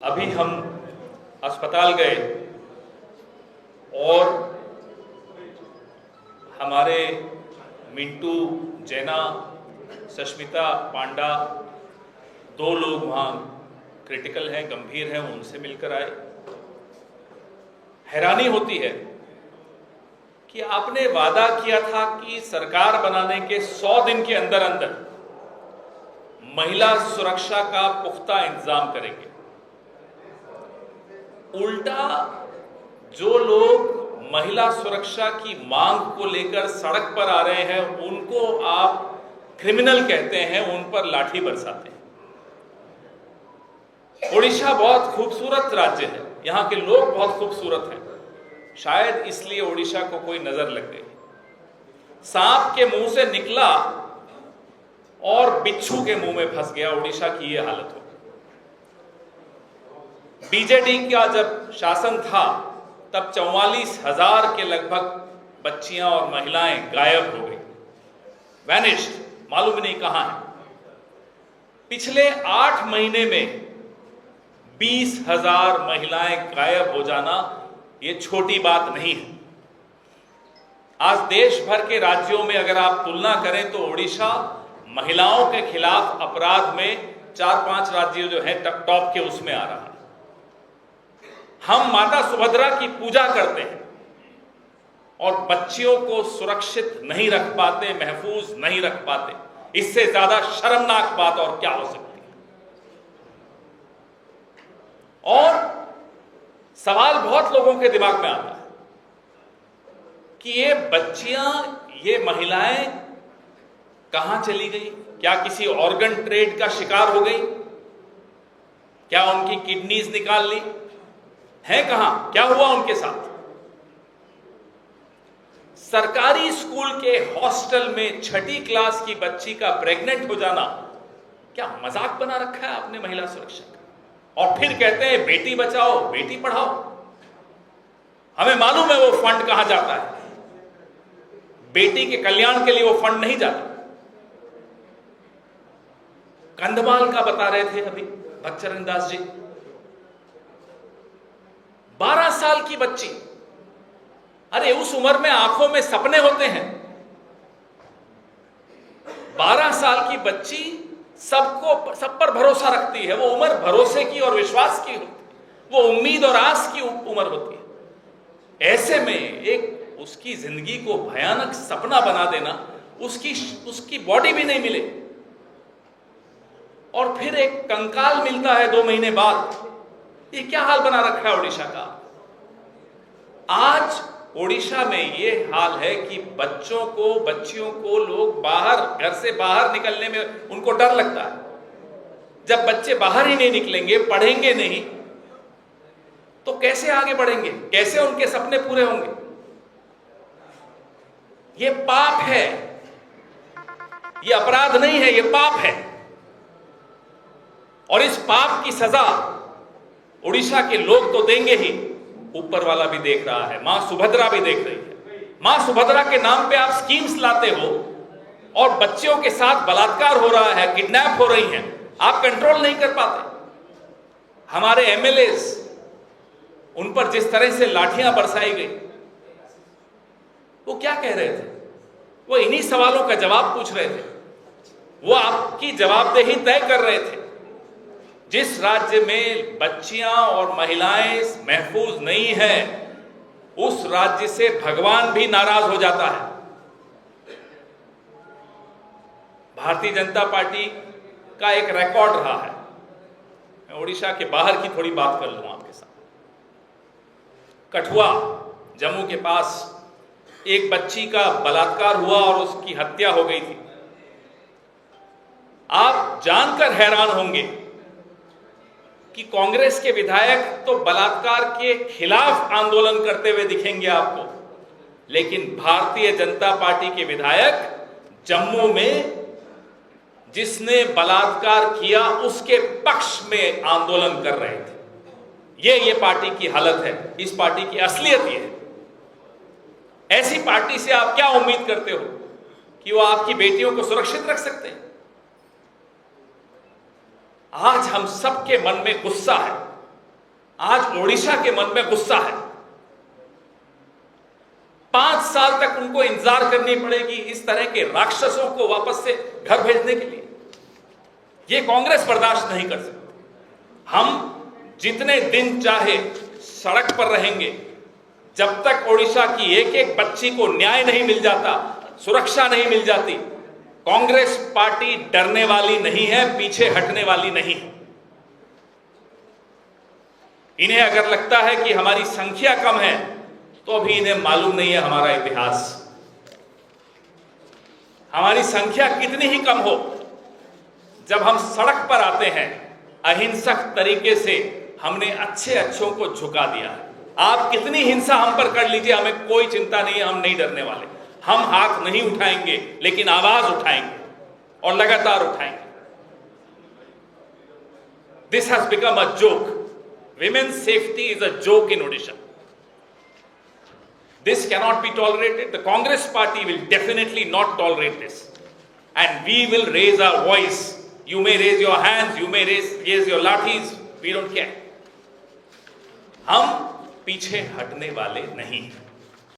अभी हम अस्पताल गए और हमारे मिंटू जैना, सष्मिता पांडा, दो लोग वहाँ क्रिटिकल हैं, गंभीर हैं, उनसे मिलकर आए। हैरानी होती है कि आपने वादा किया था कि सरकार बनाने के 100 दिन के अंदर अंदर महिला सुरक्षा का पुख्ता इंतजाम करेंगे। उल्टा जो लोग महिला सुरक्षा की मांग को लेकर सड़क पर आ रहे हैं उनको आप क्रिमिनल कहते हैं, उन पर लाठी बरसाते हैं। ओडिशा बहुत खूबसूरत राज्य है, यहां के लोग बहुत खूबसूरत हैं, शायद इसलिए ओडिशा को कोई नजर लग गई। सांप के मुंह से निकला और बिच्छू के मुंह में फंस गया, ओडिशा की यह हालत हो। बीजेडी का जब शासन था तब 44,000 के लगभग बच्चियां और महिलाएं गायब हो गई, वैनिश्ड, मालूम नहीं कहां है। पिछले 8 महीने में 20,000 महिलाएं गायब हो जाना ये छोटी बात नहीं है। आज देश भर के राज्यों में अगर आप तुलना करें तो ओडिशा महिलाओं के खिलाफ अपराध में 4-5 राज्य जो हैं टॉप के उसमें आ रहा है। हम माता सुभद्रा की पूजा करते हैं और बच्चियों को सुरक्षित नहीं रख पाते, महफूज नहीं रख पाते। इससे ज्यादा शर्मनाक बात और क्या हो सकती है। और सवाल बहुत लोगों के दिमाग में आता है कि ये बच्चियां, ये महिलाएं कहां चली गई? क्या किसी ऑर्गन ट्रेड का शिकार हो गई? क्या उनकी किडनीज निकाल ली? है कहां? क्या हुआ उनके साथ? सरकारी स्कूल के हॉस्टल में 6ठी क्लास की बच्ची का प्रेग्नेंट हो जाना क्या मजाक बना रखा है आपने महिला सुरक्षा का? और फिर कहते हैं बेटी बचाओ बेटी पढ़ाओ। हमें मालूम है वो फंड कहां जाता है। बेटी के कल्याण के लिए वो फंड नहीं जाता। कंधमाल का बता रहे थे अभी भक्तचरण दास जी, 12 साल की बच्ची। अरे उस उम्र में आंखों में सपने होते हैं। 12 साल की बच्ची सब पर भरोसा रखती है। वो उम्र भरोसे की और विश्वास की होती है, वो उम्मीद और आस की उम्र होती है। ऐसे में एक उसकी जिंदगी को भयानक सपना बना देना, उसकी बॉडी भी नहीं मिले और फिर एक कंकाल मिलता है 2 महीने बाद। ये क्या हाल बना रखा है ओडिशा का? आज ओडिशा में ये हाल है कि बच्चियों को लोग घर से बाहर निकलने में उनको डर लगता है। जब बच्चे बाहर ही नहीं निकलेंगे, पढ़ेंगे नहीं, तो कैसे आगे बढ़ेंगे? कैसे उनके सपने पूरे होंगे? ये पाप है, ये अपराध नहीं है, ये पाप है। और इस पाप की सजा ओडिशा के लोग तो देंगे ही, ऊपर वाला भी देख रहा है, मां सुभद्रा भी देख रही है। मां सुभद्रा के नाम पे आप स्कीम्स लाते हो और बच्चियों के साथ बलात्कार हो रहा है, किडनैप हो रही हैं, आप कंट्रोल नहीं कर पाते। हमारे एमएलएस, उन पर जिस तरह से लाठियां बरसाई गई, वो क्या कह रहे थे? वो इन्हीं सवालों का जवाब पूछ रहे थे। वो आपकी जवाबदेही तय कर रहे थे। जिस राज्य में बच्चियां और महिलाएं महफूज नहीं है, उस राज्य से भगवान भी नाराज हो जाता है। भारतीय जनता पार्टी का एक रिकॉर्ड रहा है। मैं ओडिशा के बाहर की थोड़ी बात कर लूं आपके साथ। कठुआ, जम्मू के पास एक बच्ची का बलात्कार हुआ और उसकी हत्या हो गई थी। आप जानकर हैरान होंगे कि कांग्रेस के विधायक तो बलात्कार के खिलाफ आंदोलन करते हुए दिखेंगे आपको, लेकिन भारतीय जनता पार्टी के विधायक जम्मू में जिसने बलात्कार किया उसके पक्ष में आंदोलन कर रहे थे। ये पार्टी की हालत है, इस पार्टी की असलियत ये है। ऐसी पार्टी से आप क्या उम्मीद करते हो कि वो आपकी बेटियों को सुरक्षित रख सकते हैं? आज हम सबके मन में गुस्सा है आज ओडिशा के मन में गुस्सा है। 5 साल तक उनको इंतजार करनी पड़ेगी इस तरह के राक्षसों को वापस से घर भेजने के लिए। ये कांग्रेस बर्दाश्त नहीं कर सकती। हम जितने दिन चाहे सड़क पर रहेंगे, जब तक ओडिशा की एक एक बच्ची को न्याय नहीं मिल जाता, सुरक्षा नहीं मिल जाती, कांग्रेस पार्टी डरने वाली नहीं है, पीछे हटने वाली नहीं है। इन्हें अगर लगता है कि हमारी संख्या कम है, तो अभी इन्हें मालूम नहीं है हमारा इतिहास। हमारी संख्या कितनी ही कम हो, जब हम सड़क पर आते हैं, अहिंसक तरीके से हमने अच्छों को झुका दिया है। आप कितनी हिंसा हम पर कर लीजिए, हमें कोई चिंता नहीं है, हम नहीं डरने वाले। हम हाथ नहीं उठाएंगे, लेकिन आवाज उठाएंगे और लगातार उठाएंगे। This has become a joke. Women's safety is a joke in Odisha. This cannot be tolerated. The Congress party will definitely not tolerate this. And we will raise our voice. You may raise your hands, you may raise your lathis. We don't care. हम पीछे हटने वाले नहीं हैं।